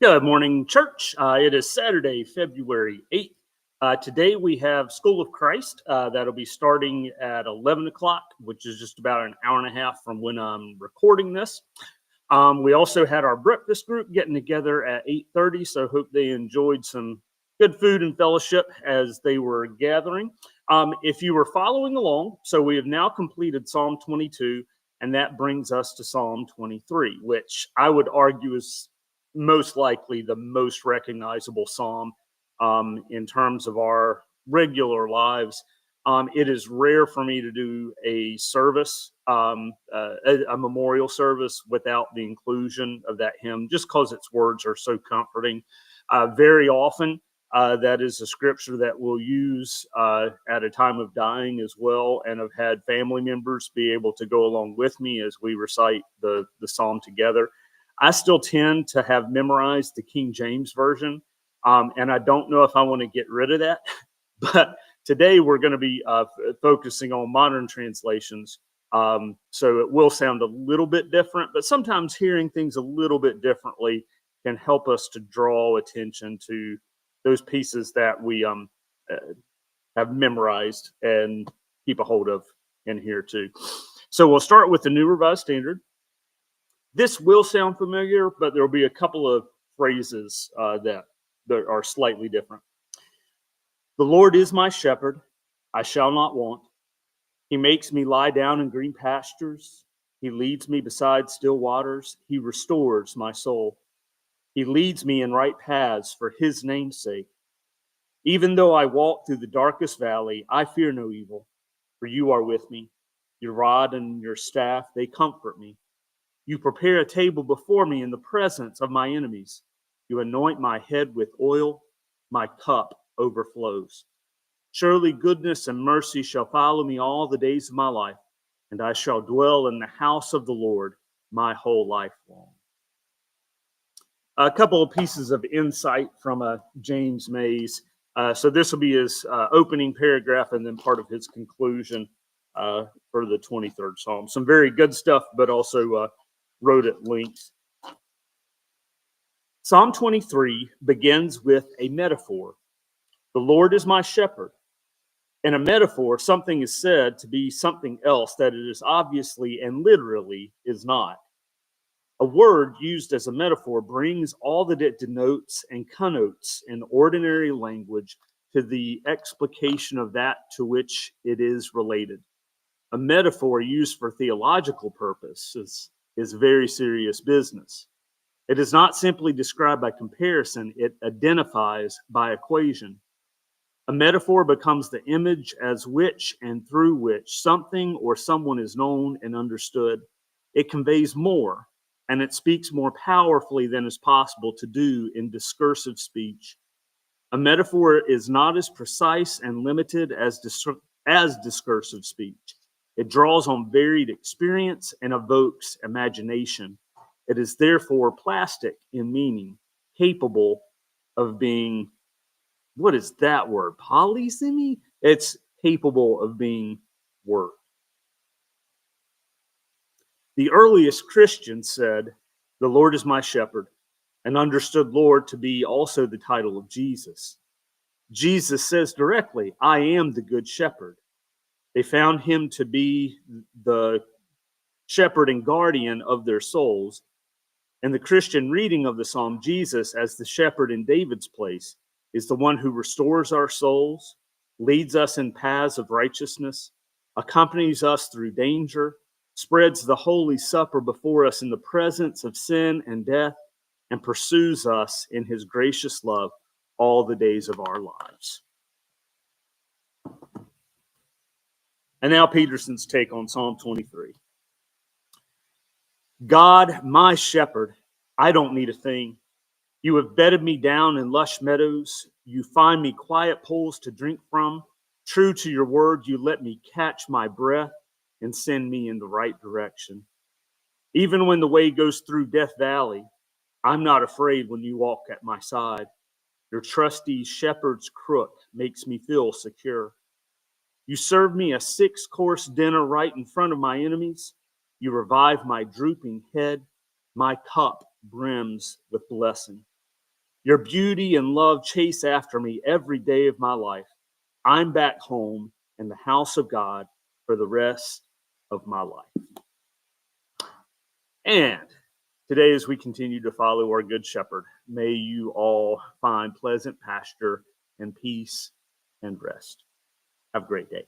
Good morning, church. It is Saturday, February 8th. Today we have School of Christ. That'll be starting at 11 o'clock, which is just about an hour and a half from when I'm recording this. We also had our breakfast group getting together at 8:30, so hope they enjoyed some good food and fellowship as they were gathering. If you were following along, so we have now completed Psalm 22, and that brings us to Psalm 23, which I would argue is most likely the most recognizable psalm in terms of our regular lives. It is rare for me to do a service, a memorial service, without the inclusion of that hymn, just because its words are so comforting. Very often, that is a scripture that we'll use at a time of dying as well, and I've had family members be able to go along with me as we recite the psalm together. I still tend to have memorized the King James Version, and I don't know if I want to get rid of that. But today we're going to be focusing on modern translations, so it will sound a little bit different, but sometimes hearing things a little bit differently can help us to draw attention to those pieces that we have memorized and keep a hold of in here too. So we'll start with the New Revised Standard. This will sound familiar, but there will be a couple of phrases that are slightly different. The Lord is my shepherd, I shall not want. He makes me lie down in green pastures. He leads me beside still waters. He restores my soul. He leads me in right paths for his name's sake. Even though I walk through the darkest valley, I fear no evil, for you are with me. Your rod and your staff, they comfort me. You prepare a table before me in the presence of my enemies. You anoint my head with oil. My cup overflows. Surely goodness and mercy shall follow me all the days of my life, and I shall dwell in the house of the Lord my whole life long. A couple of pieces of insight from James Mays. So this will be his opening paragraph and then part of his conclusion for the 23rd Psalm. Some very good stuff, but also wrote at length. Psalm 23 begins with a metaphor. The Lord is my shepherd. In a metaphor, something is said to be something else that it is obviously and literally is not. A word used as a metaphor brings all that it denotes and connotes in ordinary language to the explication of that to which it is related. A metaphor used for theological purposes is very serious business. It is not simply described by comparison, it identifies by equation. A metaphor becomes the image as which and through which something or someone is known and understood. It conveys more, and it speaks more powerfully than is possible to do in discursive speech. A metaphor is not as precise and limited as discursive speech. It draws on varied experience and evokes imagination. It is therefore plastic in meaning, capable of being, what is that word? Polysemy? It's capable of being worked. The earliest Christians said, "The Lord is my shepherd," and understood Lord to be also the title of Jesus. Jesus says directly, "I am the good shepherd." They found him to be the shepherd and guardian of their souls. And the Christian reading of the psalm, Jesus as the shepherd in David's place is the one who restores our souls, leads us in paths of righteousness, accompanies us through danger, spreads the holy supper before us in the presence of sin and death, and pursues us in his gracious love all the days of our lives. And now Peterson's take on Psalm 23. God, my shepherd, I don't need a thing. You have bedded me down in lush meadows. You find me quiet pools to drink from. True to your word, you let me catch my breath and send me in the right direction. Even when the way goes through Death Valley, I'm not afraid when you walk at my side. Your trusty shepherd's crook makes me feel secure. You serve me a 6-course dinner right in front of my enemies. You revive my drooping head. My cup brims with blessing. Your beauty and love chase after me every day of my life. I'm back home in the house of God for the rest of my life. And today, as we continue to follow our Good Shepherd, may you all find pleasant pasture and peace and rest. Have a great day.